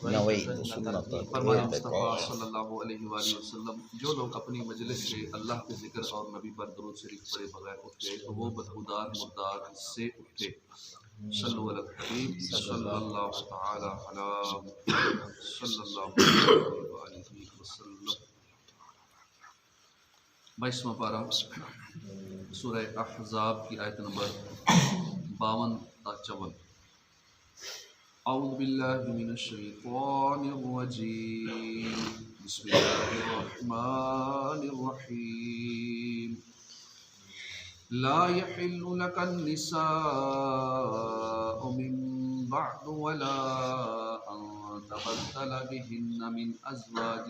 نویت سنت فرمایا مصطفیٰ صلی اللہ علیہ وآلہ وسلم جو لوگ اپنی مجلس سے اللہ کے ذکر اور نبی پر درود شریف پڑھے بغیر اٹھ گئے تو وہ بدبودار مردار سے اٹھے۔ صلو علی الحبیب صلی اللہ تعالی علی محمد صلی اللہ علیہ وآلہ وسلم۔ 22واں پارہ سورہ احزاب کی آیت نمبر 52 تا 54۔ اعوذ باللہ من الشیطان الرجیم، بسم اللہ الرحمن الرحیم۔ لا يحل لك النساء من بعد ولا أن تبدل بهن من أزواج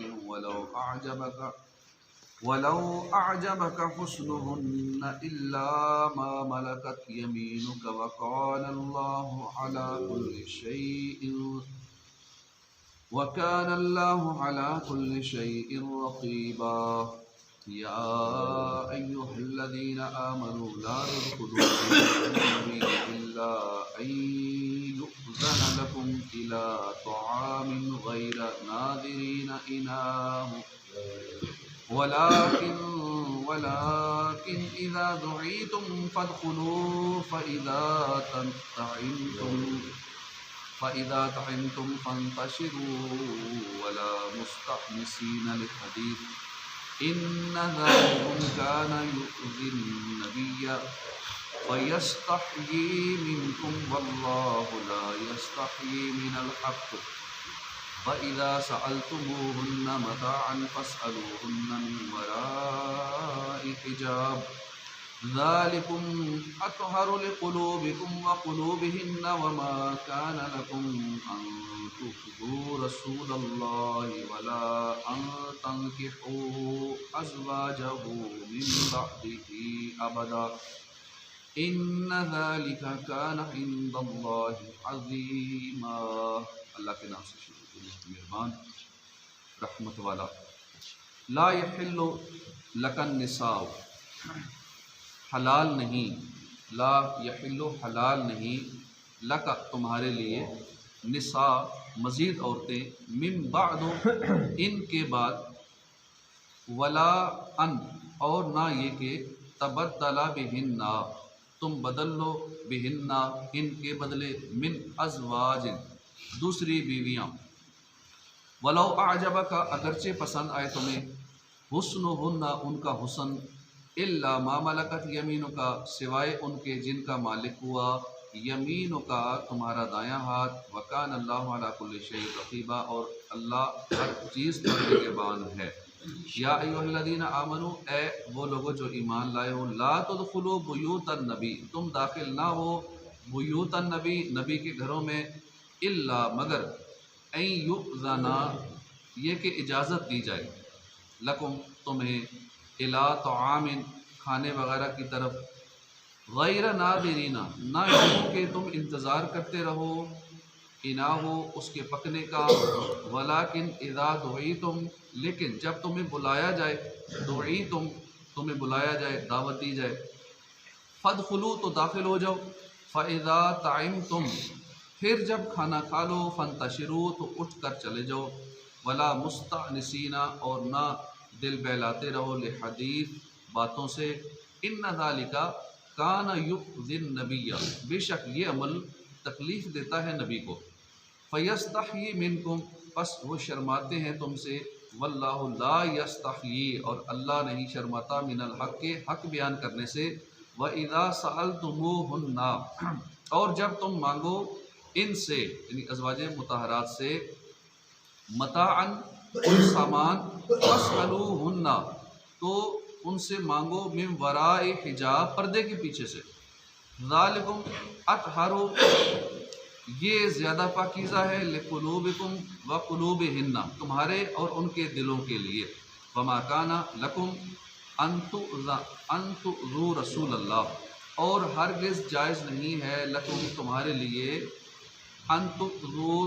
ولو أعجبك حسنهن إلا ما ملكت يمينك وكان الله على كل شيء رقيبا۔ يا أيها الذين آمنوا لا تدخلوا بيوت النبي إلا أن يؤذن لكم إلى طعام غير ناظرين إناه ولكن إذا دعيتم فادخلوا فإذا طعمتم فانتشروا ولا مستأنسين لحديث إن ذلكم كان يؤذي النبي فيستحيي منكم والله لا يستحيي من الحق وإذا سألتموهن متاعا فاسألوهن من وراء حجاب ذلكم أطهر لقلوبكم وقلوبهن وما كان لكم أن تؤذوا رسول الله ولا أن تنكحوا أزواجه من بعده أبدا إن ذلك كان عند الله عظيما۔ اللہ کے نام سے شروع مہربان رحمت والا۔ لا يحل لك النساء، حلال نہیں، لا يحل حلال نہیں، لک تمہارے لیے، نساء مزید عورتیں، من بعد ان کے بعد، ولا ان اور نہ یہ کہ تبدل بہن تم بدل لو، بہن ان کے بدلے، من ازواج دوسری بیویاں، ولو اعجبک اگرچہ پسند آئے تمہیں، حسنہن ان کا حسن، الا ما ملکت یمینک سوائے ان کے جن کا مالک ہوا یمینک تمہارا دایاں ہاتھ، وکان اللہ علی کل شیء رقیبا اور اللہ ہر چیز پر نگہبان ہے۔ یا ایھا الذین آمنوا اے وہ لوگو جو ایمان لائے ہو، لا تدخلوا بیوت النبی تم داخل نہ ہو بیوت النبی نبی کے گھروں میں، الا مگر ان یؤذن یہ کہ اجازت دی جائے، لکم تمہیں، الی طعام کھانے وغیرہ کی طرف، غیر ناظرین نہ یوں کہ تم انتظار کرتے رہو، اناہو اس کے پکنے کا، ولیکن اذا دعیتم لیکن جب تمہیں بلایا جائے، دعیتم تمہیں بلایا جائے، دعوت دی جائے، فادخلوا تو داخل ہو جاؤ، فاذا طعمتم پھر جب کھانا کھا لو، فانتشروا تو اٹھ کر چلے جاؤ، ولا مستأنسین اور نہ دل بہلاتے رہو، لحدیث باتوں سے، ان ذالک کان یؤذی النبی بے شک یہ عمل تکلیف دیتا ہے نبی کو، فیستحیی منکم پس وہ شرماتے ہیں تم سے، واللہ لا یستحیی اور اللہ نہیں شرماتا، من الحق کے حق بیان کرنے سے، وَإِذَا سَأَلْتُمُوهُنَّ اور جب تم مانگو ان سے یعنی ازواج مطہرات سے، متاعن کوئی سامان، فَاسْأَلُوهُنَّ تو ان سے مانگو، من وراء حجاب پردے کے پیچھے سے، ذالکم اطہر یہ زیادہ پاکیزہ ہے، لقلوبکم وقلوبہن تمہارے اور ان کے دلوں کے لیے، وما کان لکم ان تؤذوا رسول اللہ اور ہرگز جائز نہیں ہے، لکم تمہارے لیے، ان تؤذوا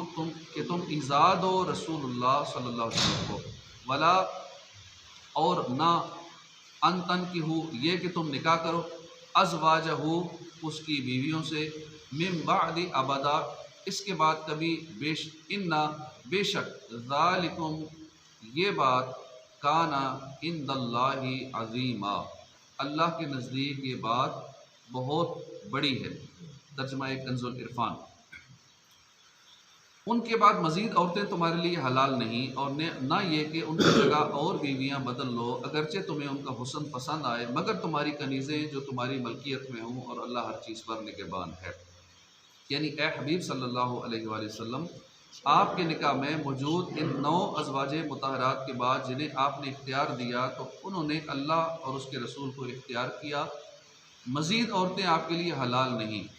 کہ تم ایذا دو رسول اللہ صلی اللہ علیہ وسلم کو، ولا اور نہ ان تنکحوا یہ کہ تم نکاح کرو، ازواجہ اس کی بیویوں سے، من بعد ابدا اس کے بعد کبھی بے شک ذالکم یہ بات کانا عند اللہ عظیما اللہ کے نزدیک یہ بات بہت بڑی ہے۔ ترجمہ کنز العرفان۔ ان کے بعد مزید عورتیں تمہارے لیے حلال نہیں، اور نہ یہ کہ ان کی جگہ اور بیویاں بدل لو، اگرچہ تمہیں ان کا حسن پسند آئے، مگر تمہاری کنیزیں جو تمہاری ملکیت میں ہوں، اور اللہ ہر چیز پر نگہبان ہے۔ یعنی اے حبیب صلی اللہ علیہ وآلہ وسلم، آپ کے نکاح میں موجود ان 9 ازواج مطہرات کے بعد جنہیں آپ نے اختیار دیا تو انہوں نے اللہ اور اس کے رسول کو اختیار کیا۔ مزید عورتیں آپ کے لیے حلال نہیں،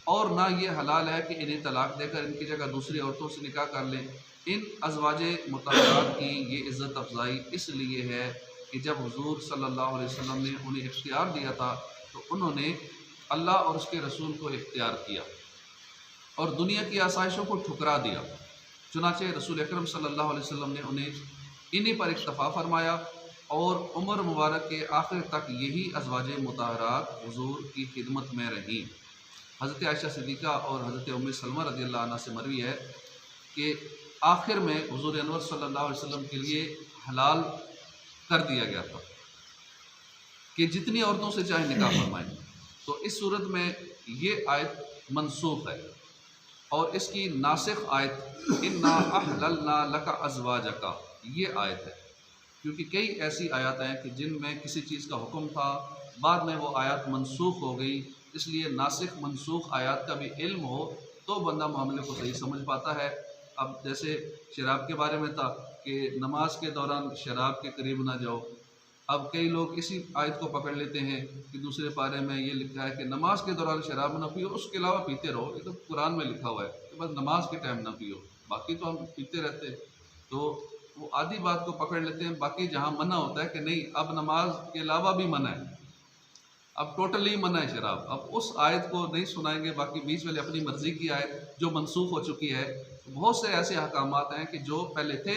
اور نہ یہ حلال ہے کہ انہیں طلاق دے کر ان کی جگہ دوسری عورتوں سے نکاح کر لیں۔ ان ازواج مطہرات کی یہ عزت افزائی اس لیے ہے کہ جب حضور صلی اللہ علیہ وسلم نے انہیں اختیار دیا تھا تو انہوں نے اللہ اور اس کے رسول کو اختیار کیا اور دنیا کی آسائشوں کو ٹھکرا دیا۔ چنانچہ رسول اکرم صلی اللہ علیہ وسلم نے انہیں پر اکتفا فرمایا، اور عمر مبارک کے آخر تک یہی ازواج مطہرات حضور کی خدمت میں رہیں۔ حضرت عائشہ صدیقہ اور حضرت ام سلمہ رضی اللہ عنہ سے مروی ہے کہ آخر میں حضور انور صلی اللہ علیہ وسلم کے لیے حلال کر دیا گیا تھا کہ جتنی عورتوں سے چاہے نکاح فرمائیں۔ تو اس صورت میں یہ آیت منسوخ ہے، اور اس کی ناسخ آیت انا احللنا لک ازواجک یہ آیت ہے، کیونکہ کئی ایسی آیات ہیں کہ جن میں کسی چیز کا حکم تھا، بعد میں وہ آیات منسوخ ہو گئی، اس لیے ناسخ منسوخ آیات کا بھی علم ہو تو بندہ معاملے کو صحیح سمجھ پاتا ہے۔ اب جیسے شراب کے بارے میں تھا کہ نماز کے دوران شراب کے قریب نہ جاؤ، اب کئی لوگ اسی آیت کو پکڑ لیتے ہیں کہ دوسرے پارے میں یہ لکھا ہے کہ نماز کے دوران شراب نہ پیو، اس کے علاوہ پیتے رہو۔ یہ تو قرآن میں لکھا ہوا ہے کہ بس نماز کے ٹائم نہ پیو، باقی تو ہم پیتے رہتے ہیں۔ تو وہ آدھی بات کو پکڑ لیتے ہیں، باقی جہاں منع ہوتا ہے کہ نہیں اب نماز کے علاوہ بھی منع ہے، اب ٹوٹلی منع ہے شراب، اب اس آیت کو نہیں سنائیں گے، باقی بیچ والے اپنی مرضی کی آیت جو منسوخ ہو چکی ہے۔ بہت سے ایسے احکامات ہیں کہ جو پہلے تھے،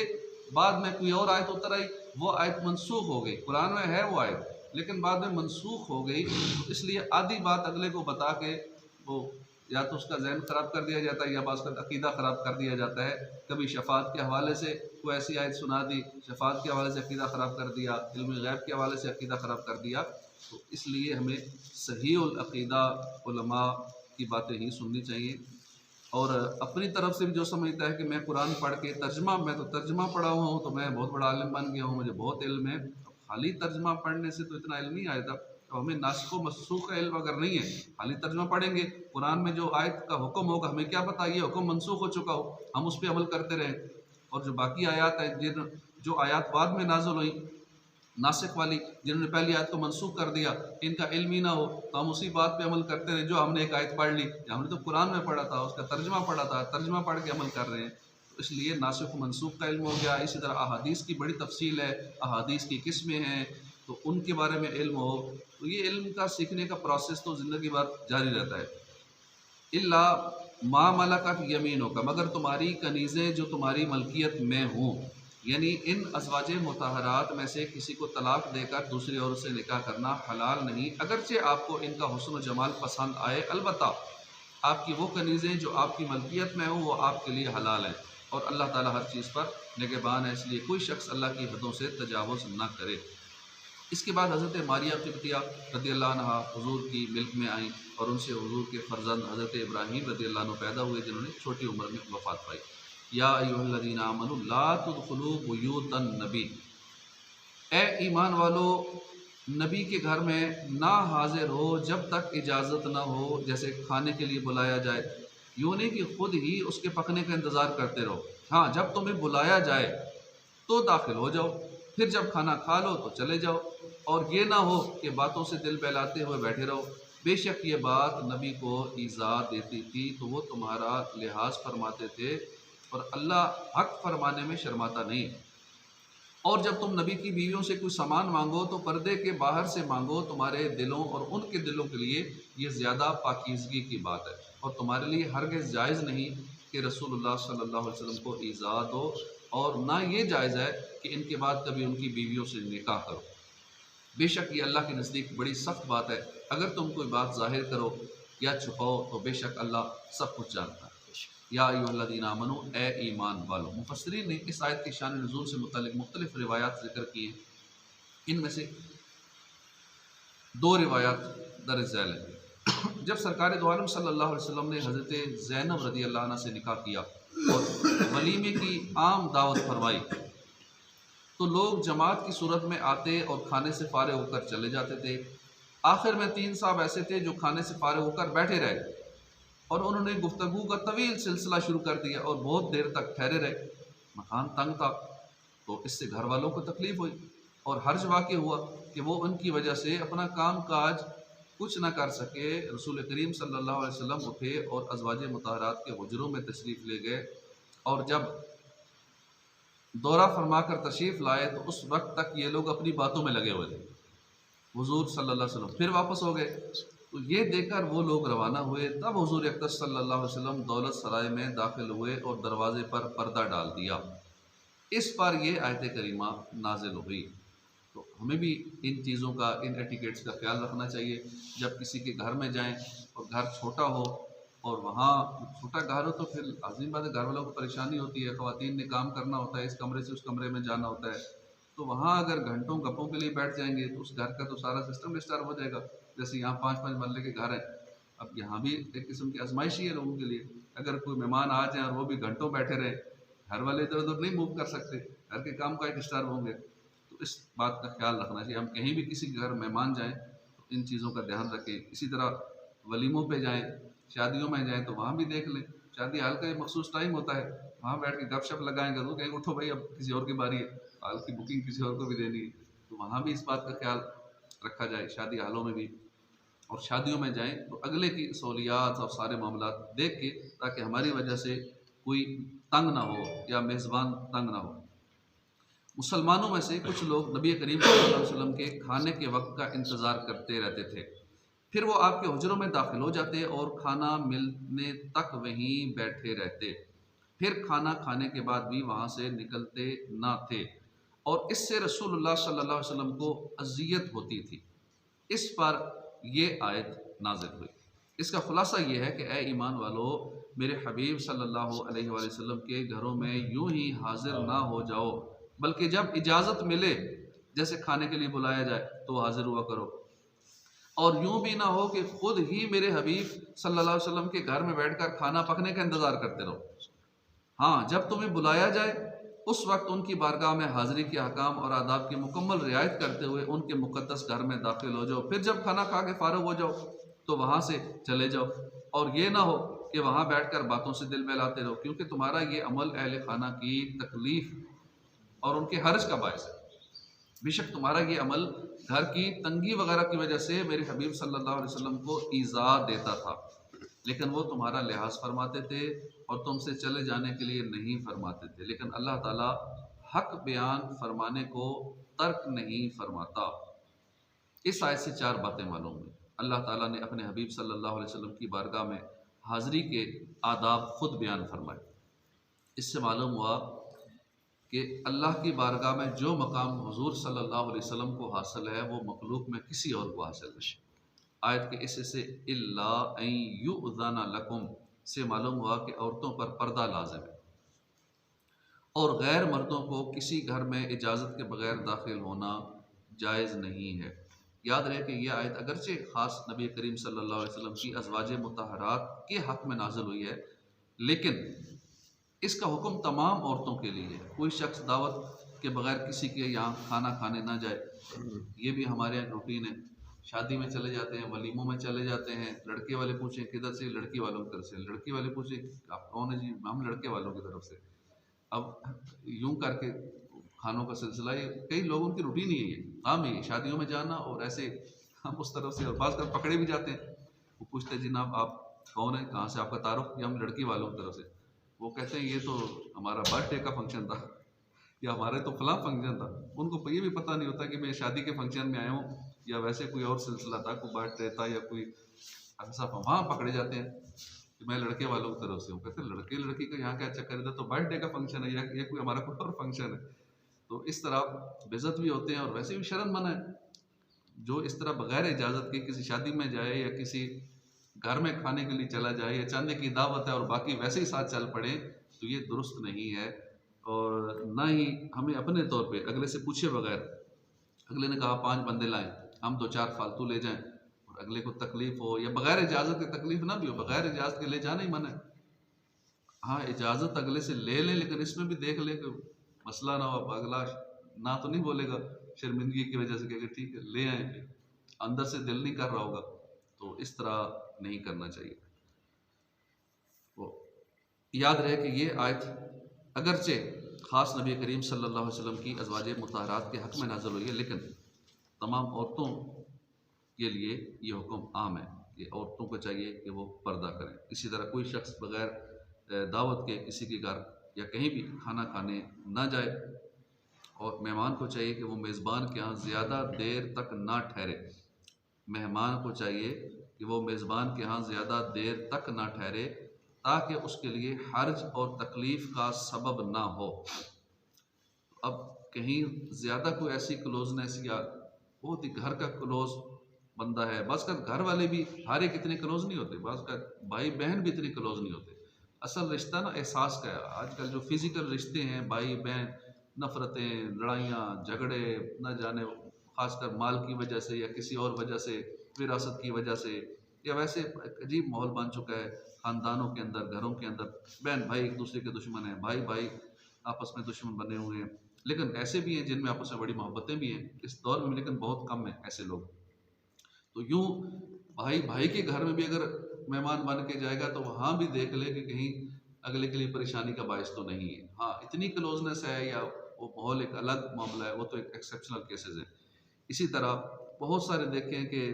بعد میں کوئی اور آیت اتر آئی، وہ آیت منسوخ ہو گئی، قرآن میں ہے وہ آیت لیکن بعد میں منسوخ ہو گئی، اس لیے آدھی بات اگلے کو بتا کے وہ یا تو اس کا ذہن خراب کر دیا جاتا ہے یا بعض کا عقیدہ خراب کر دیا جاتا ہے۔ کبھی شفاعت کے حوالے سے کوئی ایسی آیت سنا دی، شفاعت کے حوالے سے عقیدہ خراب کر دیا، علم غیب کے حوالے سے عقیدہ خراب کر دیا۔ تو اس لیے ہمیں صحیح العقیدہ علماء کی باتیں ہی سننی چاہیے، اور اپنی طرف سے بھی جو سمجھتا ہے کہ میں قرآن پڑھ کے میں تو ترجمہ پڑھا ہوا ہوں تو میں بہت بڑا عالم بن گیا ہوں، مجھے بہت علم ہے، خالی ترجمہ پڑھنے سے تو اتنا علم نہیں آیا تھا۔ تو ہمیں ناسخ و منسوخ کا علم اگر نہیں ہے، خالی ترجمہ پڑھیں گے، قرآن میں جو آیت کا حکم ہوگا ہمیں کیا پتہ یہ حکم منسوخ ہو چکا ہو، ہم اس پہ عمل کرتے رہیں، اور جو باقی آیات ہیں جو آیات بعد میں نازل ہوئیں ناسخ والی، جنہوں نے پہلی آیت کو منسوخ کر دیا، ان کا علم ہی نہ ہو تو ہم اسی بات پہ عمل کرتے رہے جو ہم نے ایک آیت پڑھ لی، ہم نے تو قرآن میں پڑھا تھا، اس کا ترجمہ پڑھا تھا، ترجمہ پڑھ کے عمل کر رہے ہیں۔ تو اس لیے ناسخ و منسوخ کا علم ہو گیا۔ اسی طرح احادیث کی بڑی تفصیل ہے، احادیث کی قسمیں ہیں، تو ان کے بارے میں علم ہو، تو یہ علم کا سیکھنے کا پروسیس تو زندگی بھر جاری رہتا ہے۔ الا ما ملکت یمینک مگر تمہاری کنیزیں جو تمہاری ملکیت میں ہوں، یعنی ان ازواج مطہرات میں سے کسی کو طلاق دے کر دوسری عورت سے نکاح کرنا حلال نہیں، اگرچہ آپ کو ان کا حسن و جمال پسند آئے، البتہ آپ کی وہ کنیزیں جو آپ کی ملکیت میں ہوں وہ آپ کے لیے حلال ہیں، اور اللہ تعالیٰ ہر چیز پر نگہبان ہے، اس لیے کوئی شخص اللہ کی حدوں سے تجاوز نہ کرے۔ اس کے بعد حضرت ماریہ قبطیہ رضی اللہ عنہ حضور کی ملک میں آئیں، اور ان سے حضور کے فرزند حضرت ابراہیم رضی اللہ عنہ پیدا ہوئے، جنہوں نے چھوٹی عمر میں وفات پائی۔ یا ایھا الذین آمنوا لا تدخلوا بیوت النبی، اے ایمان والو نبی کے گھر میں نہ حاضر ہو جب تک اجازت نہ ہو، جیسے کھانے کے لیے بلایا جائے، یوں نہیں کہ خود ہی اس کے پکنے کا انتظار کرتے رہو، ہاں جب تمہیں بلایا جائے تو داخل ہو جاؤ، پھر جب کھانا کھا لو تو چلے جاؤ، اور یہ نہ ہو کہ باتوں سے دل بہلاتے ہوئے بیٹھے رہو، بے شک یہ بات نبی کو ایذا دیتی تھی تو وہ تمہارا لحاظ فرماتے تھے، اور اللہ حق فرمانے میں شرماتا نہیں۔ اور جب تم نبی کی بیویوں سے کوئی سامان مانگو تو پردے کے باہر سے مانگو، تمہارے دلوں اور ان کے دلوں کے لیے یہ زیادہ پاکیزگی کی بات ہے، اور تمہارے لیے ہرگز جائز نہیں کہ رسول اللہ صلی اللہ علیہ وسلم کو ایذا دو، اور نہ یہ جائز ہے کہ ان کے بعد کبھی ان کی بیویوں سے نکاح کرو، بے شک یہ اللہ کے نزدیک بڑی سخت بات ہے۔ اگر تم کوئی بات ظاہر کرو یا چھپاؤ تو بے شک اللہ سب کچھ جانتا ہے۔ یا ایھا آمنو، اے ایمان والو۔ مفسرین نے اس آیت کی شان نزول سے متعلق مختلف روایات ذکر کی ہیں، ان میں سے دو روایات درج ذیل ہیں۔ جب سرکار دو عالم صلی اللہ علیہ وسلم نے حضرت زینب رضی اللہ عنہ سے نکاح کیا اور ولیمے کی عام دعوت فرمائی تو لوگ جماعت کی صورت میں آتے اور کھانے سے فارغ ہو کر چلے جاتے تھے۔ آخر میں 3 صاحب ایسے تھے جو کھانے سے فارغ ہو کر بیٹھے رہے اور انہوں نے گفتگو کا طویل سلسلہ شروع کر دیا اور بہت دیر تک ٹھہرے رہے۔ مکان تنگ تھا تو اس سے گھر والوں کو تکلیف ہوئی اور حرج واقع ہوا کہ وہ ان کی وجہ سے اپنا کام کاج کچھ نہ کر سکے۔ رسول کریم صلی اللہ علیہ وسلم اٹھے اور ازواج مطہرات کے حجروں میں تشریف لے گئے، اور جب دورہ فرما کر تشریف لائے تو اس وقت تک یہ لوگ اپنی باتوں میں لگے ہوئے تھے۔ حضور صلی اللہ علیہ وسلم پھر واپس ہو گئے تو یہ دیکھ کر وہ لوگ روانہ ہوئے۔ تب حضور اقدس صلی اللہ علیہ وسلم دولت سرائے میں داخل ہوئے اور دروازے پر پردہ ڈال دیا۔ اس پر یہ آیت کریمہ نازل ہوئی۔ تو ہمیں بھی ان چیزوں کا، ان ایٹیکیٹس کا خیال رکھنا چاہیے۔ جب کسی کے گھر میں جائیں اور گھر چھوٹا ہو اور وہاں چھوٹا گھر ہو تو پھر عظیم بات ہے، گھر والوں کو پریشانی ہوتی ہے، خواتین نے کام کرنا ہوتا ہے، اس کمرے سے اس کمرے میں جانا ہوتا ہے، تو وہاں اگر گھنٹوں گپوں کے لیے بیٹھ جائیں گے تو اس گھر کا تو سارا سسٹم ڈسٹرب ہو جائے گا۔ جیسے یہاں 5 محلے کے گھر ہیں، اب یہاں بھی ایک قسم کی آزمائشی ہے لوگوں کے لیے۔ اگر کوئی مہمان آ جائیں اور وہ بھی گھنٹوں بیٹھے رہے، گھر والے ادھر ادھر نہیں موو کر سکتے، گھر کے کام کاج ڈسٹرب ہوں گے، تو اس بات کا خیال رکھنا چاہیے۔ ہم کہیں بھی کسی کے گھر مہمان جائیں تو ان چیزوں کا دھیان رکھیں۔ اسی طرح ولیموں پہ جائیں، شادیوں میں جائیں تو وہاں بھی دیکھ لیں، شادی حال کا ایک مخصوص ٹائم ہوتا ہے، وہاں بیٹھ کے گپ شپ لگائیں گے تو کہیں اٹھو بھائی اب کسی اور کی باری ہے، حال کی بکنگ کسی اور کو بھی دینی ہے، تو وہاں بھی اس بات کا خیال رکھا جائے شادی حالوں میں بھی۔ اور شادیوں میں جائیں تو اگلے کی سہولیات اور سارے معاملات دیکھ کے، تاکہ ہماری وجہ سے کوئی تنگ نہ ہو یا میزبان تنگ نہ ہو۔ مسلمانوں میں سے کچھ لوگ نبی کریم صلی اللہ علیہ وسلم کے کھانے کے وقت کا انتظار کرتے رہتے تھے، پھر وہ آپ کے حجروں میں داخل ہو جاتے اور کھانا ملنے تک وہیں بیٹھے رہتے، پھر کھانا کھانے کے بعد بھی وہاں سے نکلتے نہ تھے، اور اس سے رسول اللہ صلی اللہ علیہ وسلم کو اذیت ہوتی تھی۔ اس پر یہ آیت نازل ہوئی۔ اس کا خلاصہ یہ ہے کہ اے ایمان والو، میرے حبیب صلی اللہ علیہ وآلہ وسلم کے گھروں میں یوں ہی حاضر نہ ہو جاؤ، بلکہ جب اجازت ملے، جیسے کھانے کے لیے بلایا جائے تو حاضر ہوا کرو، اور یوں بھی نہ ہو کہ خود ہی میرے حبیب صلی اللہ علیہ وسلم کے گھر میں بیٹھ کر کھانا پکنے کا انتظار کرتے رہو۔ ہاں، جب تمہیں بلایا جائے اس وقت ان کی بارگاہ میں حاضری کے احکام اور آداب کی مکمل رعایت کرتے ہوئے ان کے مقدس گھر میں داخل ہو جاؤ، پھر جب کھانا کھا کے فارغ ہو جاؤ تو وہاں سے چلے جاؤ، اور یہ نہ ہو کہ وہاں بیٹھ کر باتوں سے دل بہلاتے رہو، کیونکہ تمہارا یہ عمل اہل خانہ کی تکلیف اور ان کے حرج کا باعث ہے۔ بے شک تمہارا یہ عمل گھر کی تنگی وغیرہ کی وجہ سے میرے حبیب صلی اللہ علیہ وسلم کو ایذا دیتا تھا، لیکن وہ تمہارا لحاظ فرماتے تھے اور تم سے چلے جانے کے لیے نہیں فرماتے تھے، لیکن اللہ تعالیٰ حق بیان فرمانے کو ترک نہیں فرماتا۔ اس آیت سے 4 باتیں معلوم ہوئی۔ اللہ تعالیٰ نے اپنے حبیب صلی اللہ علیہ وسلم کی بارگاہ میں حاضری کے آداب خود بیان فرمائے۔ اس سے معلوم ہوا کہ اللہ کی بارگاہ میں جو مقام حضور صلی اللہ علیہ وسلم کو حاصل ہے وہ مخلوق میں کسی اور کو حاصل نہیں۔ آیت کے اس سے الا ان یؤذن لکم سے معلوم ہوا کہ عورتوں پر پردہ لازم ہے اور غیر مردوں کو کسی گھر میں اجازت کے بغیر داخل ہونا جائز نہیں ہے۔ یاد رہے کہ یہ آیت اگرچہ خاص نبی کریم صلی اللہ علیہ وسلم کی ازواج مطہرات کے حق میں نازل ہوئی ہے، لیکن اس کا حکم تمام عورتوں کے لیے ہے۔ کوئی شخص دعوت کے بغیر کسی کے یہاں کھانا کھانے نہ جائے۔ یہ بھی ہمارے یہاں روٹین ہے، شادی میں چلے جاتے ہیں، ولیموں میں چلے جاتے ہیں، لڑکے والے پوچھیں کدھر سے، لڑکی والوں کی طرف سے، لڑکی والے پوچھیں آپ کون ہیں، جی ہم لڑکے والوں کی طرف سے۔ اب یوں کر کے کھانوں کا سلسلہ، یہ کئی لوگوں کی روٹین ہی ہے، یہ عام ہے شادیوں میں جانا، اور ایسے ہم اس طرف سے، اور بعض کر پکڑے بھی جاتے ہیں، وہ پوچھتے ہیں جناب آپ کون ہیں، کہاں سے، آپ کا تعارف، یا ہم لڑکی والوں کی طرف سے۔ وہ کہتے ہیں یہ تو ہمارا برتھ ڈے کا فنکشن تھا، یا ہمارے تو فلاں فنکشن تھا۔ ان کو یہ بھی پتہ نہیں ہوتا کہ میں شادی کے فنکشن میں آیا ہوں یا ویسے کوئی اور سلسلہ تھا، کوئی برتھ ڈے تھا یا کوئی ایسا، وہاں پکڑے جاتے ہیں کہ میں لڑکے والوں کی طرف سے ہوں۔ کہتے ہیں لڑکے لڑکی کا یہاں کیا چکر ہے، تو برتھ ڈے کا فنکشن ہے یا یہ کوئی ہمارا کوئی اور فنکشن ہے۔ تو اس طرح بے عزت بھی ہوتے ہیں، اور ویسے بھی شرم منع ہے۔ جو اس طرح بغیر اجازت کے کسی شادی میں جائے یا کسی گھر میں کھانے کے لیے چلا جائے یا چاندے کی دعوت ہے اور باقی ویسے ہی ساتھ چل پڑے تو یہ درست نہیں ہے. اور نہ ہی ہمیں اپنے طور پہ اگلے سے پوچھے بغیر، اگلے نے کہا 5 بندے لائیں، ہم 2-4 فالتو لے جائیں اور اگلے کو تکلیف ہو یا بغیر اجازت کے تکلیف نہ بھی ہو، بغیر اجازت کے لے جانا ہی منع ہے. ہاں اجازت اگلے سے لے لیں لیکن اس میں بھی دیکھ لیں کہ مسئلہ نہ ہو، اگلا نہ تو نہیں بولے گا شرمندگی کی وجہ سے کہ ٹھیک ہے لے آئیں، پھر اندر سے دل نہیں کر رہا ہوگا، تو اس طرح نہیں کرنا چاہیے. وہ یاد رہے کہ یہ آیت اگرچہ خاص نبی کریم صلی اللہ علیہ وسلم کی ازواج مطہرات کے حق میں نازل ہوئی ہے، لیکن تمام عورتوں کے لیے یہ حکم عام ہے کہ عورتوں کو چاہیے کہ وہ پردہ کریں. اسی طرح کوئی شخص بغیر دعوت کے کسی کے گھر یا کہیں بھی کھانا کھانے نہ جائے، اور مہمان کو چاہیے کہ وہ میزبان کے ہاں زیادہ دیر تک نہ ٹھہرے. مہمان کو چاہیے کہ وہ میزبان کے ہاں زیادہ دیر تک نہ ٹھہرے تاکہ اس کے لیے حرج اور تکلیف کا سبب نہ ہو. اب کہیں زیادہ کوئی ایسی کلوزنس یا بہت ہی گھر کا کلوز بندہ ہے، بعض کا گھر والے بھی ہر ایک اتنے کلوز نہیں ہوتے، بعض کا بھائی بہن بھی اتنے کلوز نہیں ہوتے. اصل رشتہ نا احساس کا ہے. آج کل جو فزیکل رشتے ہیں بھائی بہن، نفرتیں، لڑائیاں، جھگڑے، نہ جانے خاص کر مال کی وجہ سے یا کسی اور وجہ سے، وراثت کی وجہ سے، یا ویسے ایک عجیب ماحول بن چکا ہے خاندانوں کے اندر، گھروں کے اندر. بہن بھائی ایک دوسرے کے دشمن ہیں، بھائی بھائی آپس میں دشمن بنے ہوئے ہیں. لیکن ایسے بھی ہیں جن میں آپس میں بڑی محبتیں بھی ہیں اس دور میں، لیکن بہت کم ہیں ایسے لوگ. تو یوں بھائی بھائی کے گھر میں بھی اگر مہمان بن کے جائے گا تو وہاں بھی دیکھ لے کہ کہیں اگلے کے لیے پریشانی کا باعث تو نہیں ہے. ہاں اتنی کلوزنس ہے یا وہ ماحول ایک الگ معاملہ ہے، وہ تو ایک ایکسیپشنل کیسز ہیں. اسی طرح بہت سارے دیکھیں کہ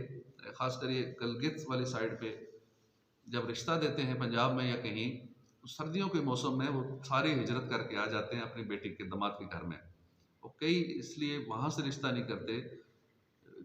خاص کر یہ گلگت والی سائڈ پہ جب رشتہ دیتے ہیں پنجاب میں یا کہیں، تو سردیوں کے موسم میں وہ سارے ہجرت کر کے آ جاتے ہیں اپنی بیٹی کے داماد کے گھر میں. وہ کئی اس لیے وہاں سے رشتہ نہیں کرتے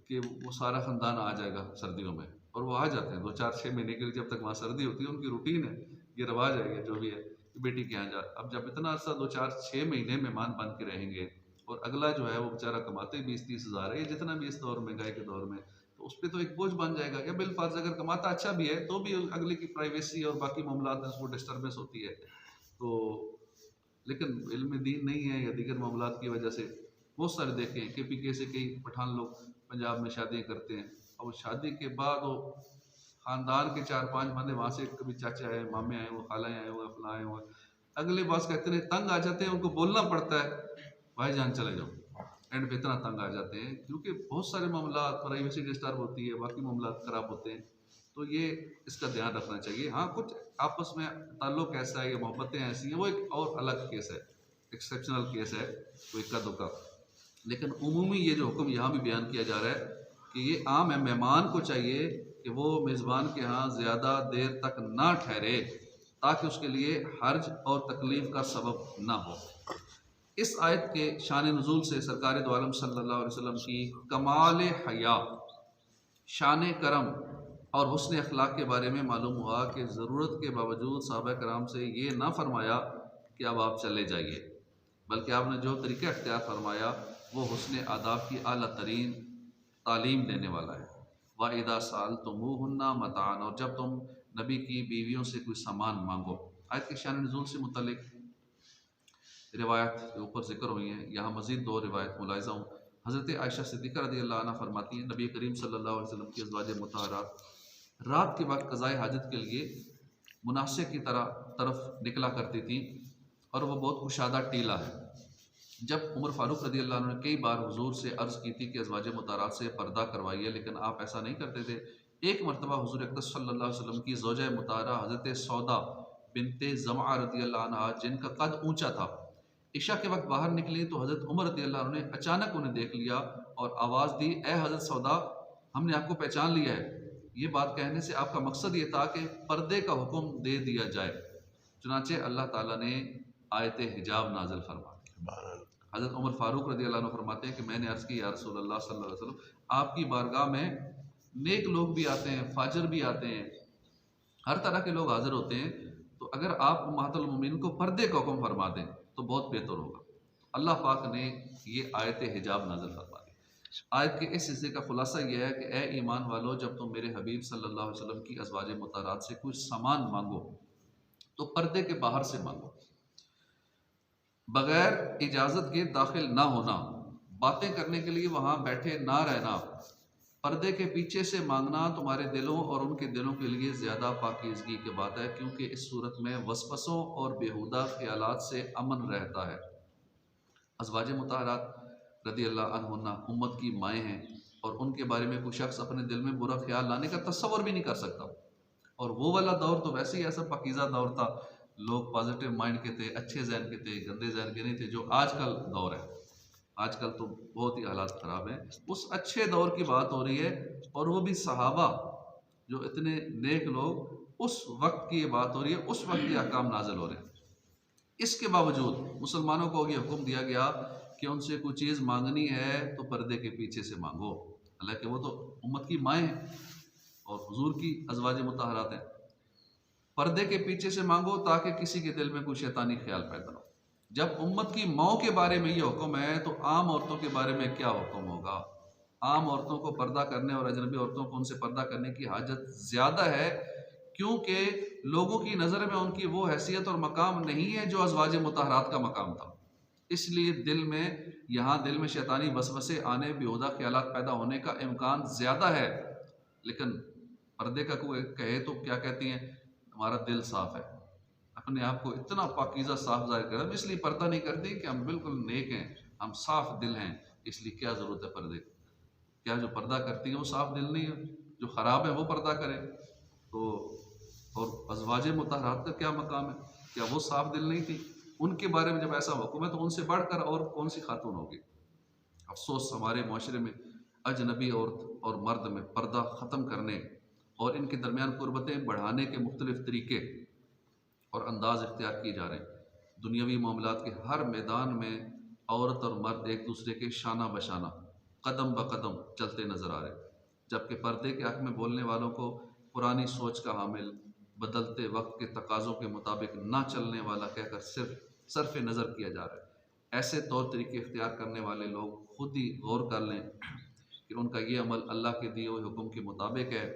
کہ وہ سارا خاندان آ جائے گا سردیوں میں، اور وہ آ جاتے ہیں 2-4-6 مہینے کے لیے. جب تک وہاں سردی ہوتی ہے ان کی روٹین ہے، یہ رواج ہے، یہ جو بھی ہے بیٹی کے یہاں جا. اب جب اتنا عرصہ 2-4-6 مہینے مہمان بن کے رہیں گے اور اگلا جو ہے وہ بیچارہ کماتے 20-30 ہزار ہے، یہ جتنا بھی اس دور مہنگائی کے دور میں، تو اس پہ تو ایک بوجھ بن جائے گا. یا بالفرض اگر کماتا اچھا بھی ہے تو بھی اگلے کی پرائیویسی اور باقی معاملات میں اس کو ڈسٹربنس ہوتی ہے. تو لیکن علم دین نہیں ہے یا دیگر معاملات کی وجہ سے بہت سارے دیکھیں کہ پی کے سے کئی پٹھان لوگ پنجاب میں شادیاں کرتے ہیں، اور شادی کے بعد وہ خاندان کے 4-5 بندے وہاں سے، کبھی چاچا آئے، مامے آئے ہوئے، خالہ آئے ہوئے، فلاں آئے ہوئے، اگلے باس کا اتنے تنگ آ جاتے ہیں ان کو بولنا پڑتا ہے بھائی جان چلے جاؤ. اینڈ پہ اتنا تنگ آ جاتے ہیں کیونکہ بہت سارے معاملات، پرائیویسی ڈسٹرب ہوتی ہے، باقی معاملات خراب ہوتے ہیں. تو یہ اس کا دھیان رکھنا چاہیے. ہاں کچھ آپس میں تعلق ایسا ہے یا محبتیں ایسی ہیں، وہ ایک اور الگ کیس ہے، ایکسیپشنل کیس ہے، وہ اکا دکا. لیکن عمومی یہ جو حکم یہاں بھی بیان کیا جا رہا ہے کہ یہ عام ہے. مہمان کو چاہیے کہ وہ میزبان کے ہاں زیادہ دیر تک نہ ٹھہرے تاکہ اس کے لیے حرج اور تکلیف کا سبب نہ ہو. اس آیت کے شان نزول سے سرکار دو عالم صلی اللہ علیہ وسلم کی کمال حیا، شان کرم اور حسن اخلاق کے بارے میں معلوم ہوا کہ ضرورت کے باوجود صحابہ کرام سے یہ نہ فرمایا کہ اب آپ چلے جائیے، بلکہ آپ نے جو طریقہ اختیار فرمایا وہ حسن آداب کی اعلیٰ ترین تعلیم دینے والا ہے. وَإِذَا سَأَلْتُمُوهُنَّ مَتَاعًا، اور جب تم نبی کی بیویوں سے کوئی سامان مانگو. آیت کے شان نزول سے متعلق روایت کے اوپر ذکر ہوئی ہیں، یہاں مزید 2 روایت ملاحظہ ہوں. حضرت عائشہ صدیقہ رضی اللہ عنہ فرماتی ہیں نبی کریم صلی اللہ علیہ وسلم کی ازواج مطہرات رات کے وقت قضاء حاجت کے لیے مناسب کی طرف نکلا کرتی تھی، اور وہ بہت کشادہ ٹیلا ہے. جب عمر فاروق رضی اللہ عنہ نے کئی بار حضور سے عرض کی تھی کہ ازواج مطہرات سے پردہ کروائیے، لیکن آپ ایسا نہیں کرتے تھے. ایک مرتبہ حضور اقدس صلی اللہ علیہ وسلم کی زوجہ مطہرہ حضرت سودا بنت زمعہ رضی اللہ عنہ، جن کا قد اونچا تھا، عشاء کے وقت باہر نکلی تو حضرت عمر رضی اللہ عنہ نے اچانک انہیں دیکھ لیا اور آواز دی، اے حضرت سودا، ہم نے آپ کو پہچان لیا ہے. یہ بات کہنے سے آپ کا مقصد یہ تھا کہ پردے کا حکم دے دیا جائے. چنانچہ اللہ تعالیٰ نے آیت حجاب نازل فرما دی. حضرت عمر فاروق رضی اللہ عنہ فرماتے ہیں کہ میں نے عرض کی یا رسول اللہ صلی اللہ علیہ وسلم، آپ کی بارگاہ میں نیک لوگ بھی آتے ہیں، فاجر بھی آتے ہیں، ہر طرح کے لوگ حاضر ہوتے ہیں، تو اگر آپ امہات المومنین کو پردے کا حکم فرما دیں تو بہت بہتر ہوگا. اللہ پاک نے یہ آیت حجاب نازل فرما دی. آیت کے اس حصے کا خلاصہ یہ ہے کہ اے ایمان والو، جب تم میرے حبیب صلی اللہ علیہ وسلم کی ازواج مطہرات سے کوئی سامان مانگو تو پردے کے باہر سے مانگو، بغیر اجازت کے داخل نہ ہونا، باتیں کرنے کے لیے وہاں بیٹھے نہ رہنا، پردے کے پیچھے سے مانگنا تمہارے دلوں اور ان کے دلوں کے لیے زیادہ پاکیزگی کی بات ہے، کیونکہ اس صورت میں وسوسوں اور بیہودہ خیالات سے امن رہتا ہے۔ ازواج مطہرات رضی اللہ عنہن امت کی مائیں ہیں، اور ان کے بارے میں کوئی شخص اپنے دل میں برا خیال لانے کا تصور بھی نہیں کر سکتا۔ اور وہ والا دور تو ویسے ہی ایسا پاکیزہ دور تھا، لوگ پازیٹیو مائنڈ کے تھے، اچھے ذہن کے تھے، گندے ذہن کے نہیں تھے، جو آج کل دور ہے۔ آج کل تو بہت ہی حالات خراب ہیں۔ اس اچھے دور کی بات ہو رہی ہے، اور وہ بھی صحابہ جو اتنے نیک لوگ، اس وقت کی یہ بات ہو رہی ہے، اس وقت کے احکام نازل ہو رہے ہیں۔ اس کے باوجود مسلمانوں کو یہ حکم دیا گیا کہ ان سے کوئی چیز مانگنی ہے تو پردے کے پیچھے سے مانگو، حالانکہ وہ تو امت کی مائیں ہیں اور حضور کی ازواج مطہرات ہیں۔ پردے کے پیچھے سے مانگو تاکہ کسی کے دل میں کوئی شیطانی خیال پیدا ہو۔ جب امت کی ماؤں کے بارے میں یہ حکم ہے تو عام عورتوں کے بارے میں کیا حکم ہوگا؟ عام عورتوں کو پردہ کرنے اور اجنبی عورتوں کو ان سے پردہ کرنے کی حاجت زیادہ ہے، کیونکہ لوگوں کی نظر میں ان کی وہ حیثیت اور مقام نہیں ہے جو ازواج مطہرات کا مقام تھا۔ اس لیے دل میں شیطانی وسوسے آنے، بیہودہ خیالات پیدا ہونے کا امکان زیادہ ہے۔ لیکن پردے کا کوئی کہے تو کیا کہتی ہیں؟ ہمارا دل صاف ہے، اپنے آپ کو اتنا پاکیزہ صاف ظاہر کرا، اس لیے پردہ نہیں کرتی کہ ہم بالکل نیک ہیں، ہم صاف دل ہیں، اس لیے کیا ضرورت ہے پردے کی؟ کیا جو پردہ کرتی ہیں وہ صاف دل نہیں ہے؟ جو خراب ہے وہ پردہ کرے تو؟ اور ازواج مطہرات کا کیا مقام ہے؟ کیا وہ صاف دل نہیں تھی؟ ان کے بارے میں جب ایسا حکم ہے تو ان سے بڑھ کر اور کون سی خاتون ہوگی؟ افسوس ہمارے معاشرے میں اجنبی عورت اور مرد میں پردہ ختم کرنے اور ان کے درمیان قربتیں بڑھانے کے مختلف طریقے اور انداز اختیار کیے جا رہے ہیں۔ دنیاوی معاملات کے ہر میدان میں عورت اور مرد ایک دوسرے کے شانہ بشانہ، قدم بقدم چلتے نظر آ رہے ہیں، جبکہ پردے کے حق میں بولنے والوں کو پرانی سوچ کا حامل، بدلتے وقت کے تقاضوں کے مطابق نہ چلنے والا کہہ کر صرف صرف نظر کیا جا رہا ہے۔ ایسے طور طریقے اختیار کرنے والے لوگ خود ہی غور کر لیں کہ ان کا یہ عمل اللہ کے دیے ہوئے حکم کے مطابق ہے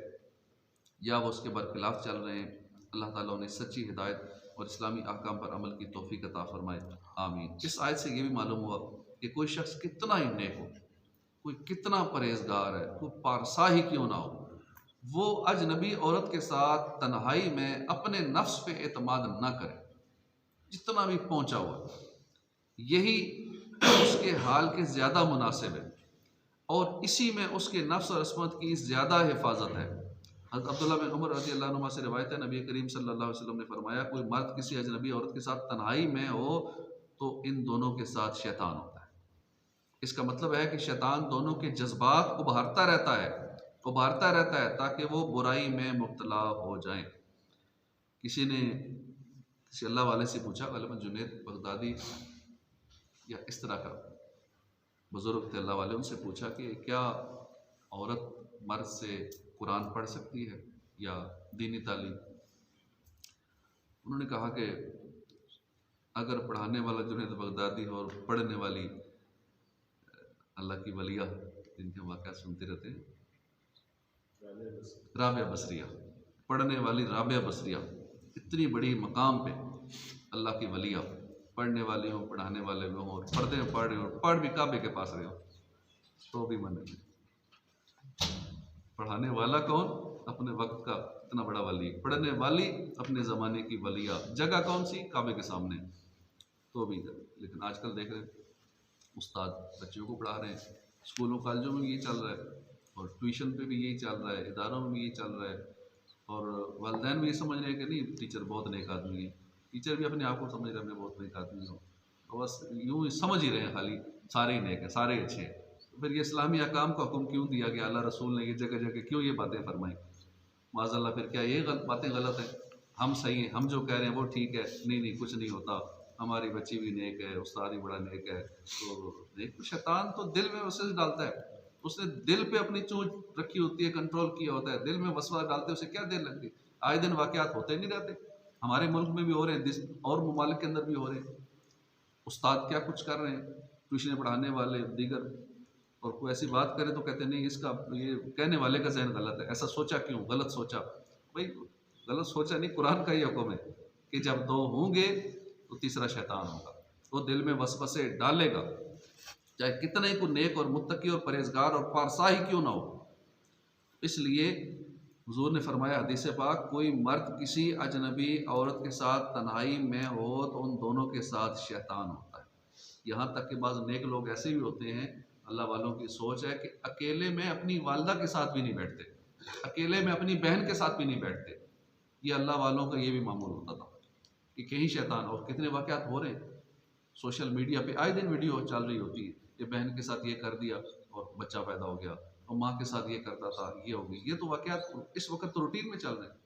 یا وہ اس کے برخلاف چل رہے ہیں۔ اللہ تعالیٰ انہیں سچی ہدایت اور اسلامی احکام پر عمل کی توفیق عطا فرمائے، آمین۔ اس آیت سے یہ بھی معلوم ہوا کہ کوئی شخص کتنا ہی نیک ہو، کوئی کتنا پرہیزگار ہے، کوئی پارسا ہی کیوں نہ ہو، وہ اجنبی عورت کے ساتھ تنہائی میں اپنے نفس پہ اعتماد نہ کرے، جتنا بھی پہنچا ہوا، یہی اس کے حال کے زیادہ مناسب ہے، اور اسی میں اس کے نفس اور عصمت کی زیادہ حفاظت ہے۔ حضرت عبداللہ بن عمر رضی اللہ عنہ سے روایت ہے، نبی کریم صلی اللہ علیہ وسلم نے فرمایا، کوئی مرد کسی اجنبی عورت کے ساتھ تنہائی میں ہو تو ان دونوں کے ساتھ شیطان ہوتا ہے۔ اس کا مطلب ہے کہ شیطان دونوں کے جذبات ابھارتا رہتا ہے تاکہ وہ برائی میں مبتلا ہو جائیں۔ کسی اللہ والے سے پوچھا، غالباً جنید بغدادی یا اس طرح کا بزرگ تھے اللہ والے، ان سے پوچھا کہ کیا عورت مرد سے قرآن پڑھ سکتی ہے یا دینی تعلیم؟ انہوں نے کہا کہ اگر پڑھانے والا جنید بغدادی اور پڑھنے والی اللہ کی ولیہ جن کے واقعات سنتے رہتے ہیں، رابعہ بصریہ، پڑھنے والی رابعہ بصریہ، اتنی بڑی مقام پہ اللہ کی ولیہ، پڑھنے والی ہوں، پڑھانے والے لوگ ہوں، اور پردے میں پڑھ رہے ہوں، پڑھ بھی کعبے کے پاس رہے ہوں، تو بھی من نہیں۔ پڑھانے والا کون؟ اپنے وقت کا اتنا بڑا ولی، پڑھنے والی اپنے زمانے کی ولیہ، جگہ کون سی؟ کعبے کے سامنے، تو بھی۔ لیکن آج کل دیکھ رہے ہیں استاد بچوں کو پڑھا رہے ہیں، اسکولوں کالجوں میں بھی یہی چل رہا ہے، اور ٹیوشن پہ بھی یہی چل رہا ہے، اداروں میں بھی یہی چل رہا ہے، اور والدین بھی یہ سمجھ رہے ہیں کہ نہیں ٹیچر بہت نیک آدمی ہے، ٹیچر بھی اپنے آپ کو سمجھ رہے ہیں میں بہت نیک آدمی ہوں، اور بس یوں ہی سمجھ ہی رہے ہیں خالی سارے ہی نیک ہیں، سارے اچھے ہیں۔ تو پھر یہ اسلامی احکام کا حکم کیوں دیا گیا؟ اللہ رسول نے یہ جگہ جگہ کیوں یہ باتیں فرمائیں؟ معاذ اللہ، پھر کیا یہ باتیں غلط ہیں؟ ہم صحیح ہیں، ہم جو کہہ رہے ہیں وہ ٹھیک ہے؟ نہیں کچھ نہیں ہوتا، ہماری بچی بھی نیک ہے، استاد بھی بڑا نیک ہے۔ تو نیک شیطان تو دل میں وسوسے ڈالتا ہے، اس نے دل پہ اپنی چونچ رکھی ہوتی ہے، کنٹرول کیا ہوتا ہے، دل میں وسوسہ ڈالتے اسے کیا دیر لگتی؟ آئے دن واقعات ہوتے نہیں رہتے، ہمارے ملک میں بھی ہو رہے ہیں، اور ممالک کے اندر بھی ہو رہے ہیں۔ استاد کیا کچھ کر رہے ہیں، ٹیوشنیں پڑھانے والے، دیگر اور کوئی ایسی بات کرے تو کہتے نہیں اس کا یہ کہنے والے کا ذہن غلط ہے، ایسا سوچا کیوں، غلط سوچا. بھائی غلط سوچا نہیں، قرآن کا ہی حکم ہے کہ جب دو ہوں گے تو تیسرا شیطان ہوگا، وہ دل میں وسوسے ڈالے گا، چاہے کتنا ہی کوئی نیک اور متقی اور پرہیزگار اور پارسا ہی کیوں نہ ہو. اس لیے حضور نے فرمایا حدیث پاک، کوئی مرد کسی اجنبی عورت کے ساتھ تنہائی میں ہو تو ان دونوں کے ساتھ شیطان ہوتا ہے. یہاں تک کہ بعض نیک لوگ ایسے بھی ہوتے ہیں، اللہ والوں کی سوچ ہے کہ اکیلے میں اپنی والدہ کے ساتھ بھی نہیں بیٹھتے، اکیلے میں اپنی بہن کے ساتھ بھی نہیں بیٹھتے. یہ اللہ والوں کا یہ بھی معمول ہوتا تھا کہ کہیں شیطان. اور کتنے واقعات ہو رہے ہیں سوشل میڈیا پہ، آئے دن ویڈیو چل رہی ہوتی ہے کہ بہن کے ساتھ یہ کر دیا اور بچہ پیدا ہو گیا، اور ماں کے ساتھ یہ کرتا تھا یہ ہو گئی. یہ تو واقعات اس وقت تو روٹین میں چل رہے ہیں،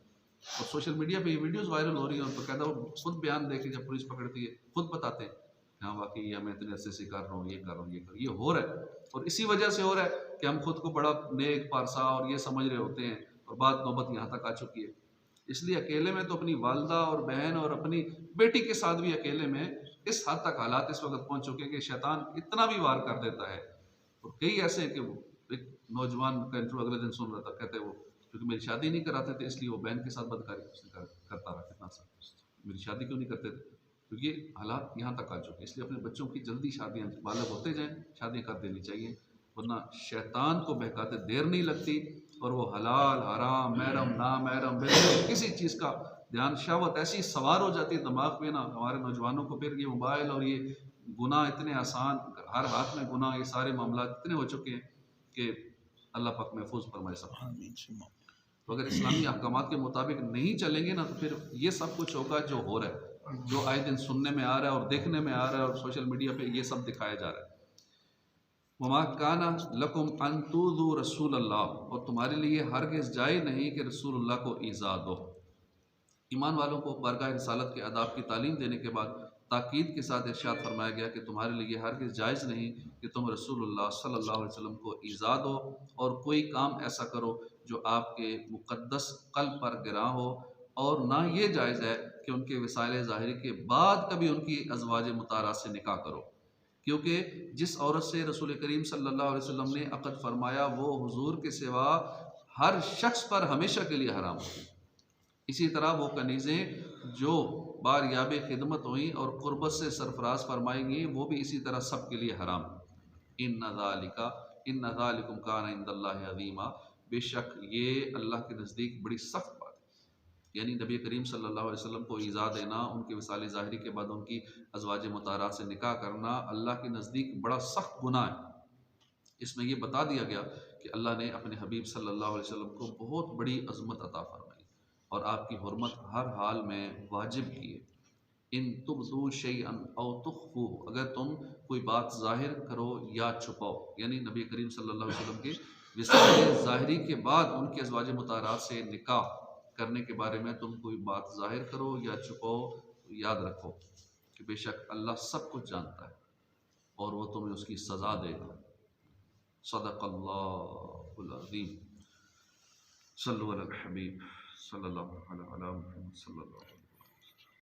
اور سوشل میڈیا پہ یہ ویڈیوز وائرل ہو رہی ہیں، اور باقاعدہ وہ خود بیان دے کے جب پولیس پکڑتی ہے خود بتاتے ہیں کہ ہاں واقعی یہ میں اتنے عرصے سے کر رہا ہوں، یہ کر رہا ہوں، یہ کر رہا ہوں. یہ ہو رہا ہے، اور اسی وجہ سے ہو رہا ہے کہ ہم خود کو بڑا نیک پارسا اور یہ سمجھ رہے ہوتے ہیں، اور بات نوبت یہاں تک آ چکی ہے. اس لیے اکیلے میں تو اپنی والدہ اور بہن اور اپنی بیٹی کے ساتھ بھی اکیلے میں اس حد تک حالات اس وقت پہنچ چکے کہ شیطان اتنا بھی وار کر دیتا ہے. اور کئی ایسے ہیں کہ وہ ایک نوجوان کا انٹرویو اگلے دن سن رہا تھا، کہتے وہ کیونکہ میری شادی نہیں کراتے تھے اس لیے وہ بہن کے ساتھ بدکاری کرتا رہا کتنا سا. میری شادی کیوں نہیں کرتے تھے؟ کیونکہ یہ حالات یہاں تک آ چکے ہیں. اس لیے اپنے بچوں کی جلدی شادیاں بالغ ہوتے جائیں شادیاں کر دینی چاہیے، ورنہ شیطان کو بہکاتے دیر نہیں لگتی، اور وہ حلال حرام محرم نامحرم بالکل کسی چیز کا دھیان، شہوت ایسی سوار ہو جاتی ہے دماغ پہ نا ہمارے نوجوانوں کو. پھر یہ موبائل اور یہ گناہ اتنے آسان، ہر ہاتھ میں گناہ، یہ سارے معاملات اتنے ہو چکے ہیں کہ اللہ پاک محفوظ فرمائے سب. تو اگر اسلامی احکامات کے مطابق نہیں چلیں گے نا تو پھر یہ سب کچھ ہوگا جو ہو رہا ہے، جو آئے دن سننے میں آ رہا ہے اور دیکھنے میں آ رہا ہے اور سوشل میڈیا پہ یہ سب دکھایا جا رہا ہے. وما کانا لکم ان تؤذوا رسول اللہ، اور تمہارے لیے ہرگز جائز نہیں کہ رسول اللہ کو ایذا دو. ایمان والوں کو بارگاہ رسالت کے آداب کی تعلیم دینے کے بعد تاکید کے ساتھ ارشاد فرمایا گیا کہ تمہارے لیے ہرگز جائز نہیں کہ تم رسول اللہ صلی اللہ علیہ وسلم کو ایذا دو اور کوئی کام ایسا کرو جو آپ کے مقدس قلب پر گراں ہو. اور نہ یہ جائز ہے کہ ان کے وسائل ظاہری کے بعد کبھی ان کی ازواج مطہرات سے نکاح کرو، کیونکہ جس عورت سے رسول کریم صلی اللہ علیہ وسلم نے عقد فرمایا وہ حضور کے سوا ہر شخص پر ہمیشہ کے لیے حرام ہوگی. اسی طرح وہ کنیزیں جو باریاب خدمت ہوئیں اور قربت سے سرفراز فرمائیں گی وہ بھی اسی طرح سب کے لیے حرام. ان ذالکم کان عند اللہ عظیما، بے شک یہ اللہ کے نزدیک بڑی سخت بات ہے. یعنی نبی کریم صلی اللہ علیہ وسلم کو ایذا دینا، ان کے وصال ظاہری کے بعد ان کی ازواج مطہرات سے نکاح کرنا اللہ کے نزدیک بڑا سخت گناہ ہے. اس میں یہ بتا دیا گیا کہ اللہ نے اپنے حبیب صلی اللہ علیہ وسلم کو بہت بڑی عظمت عطا فرمائی اور آپ کی حرمت ہر حال میں واجب کی ہے. ان تبدوا شیئا او تخفوه، اگر تم کوئی بات ظاہر کرو یا چھپاؤ، یعنی نبی کریم صلی اللہ علیہ وسلم کے وصال ظاہری کے بعد ان کے ازواج مطہرات سے نکاح کرنے کے بارے میں تم کوئی بات ظاہر کرو یا چھپاؤ تو یاد رکھو کہ بے شک اللہ سب کچھ جانتا ہے اور وہ تمہیں اس کی سزا دے گا. صدق اللہ العظیم. صلو علی الحبیب صلی اللہ علیہ وسلم صلی اللہ علیہ وسلم.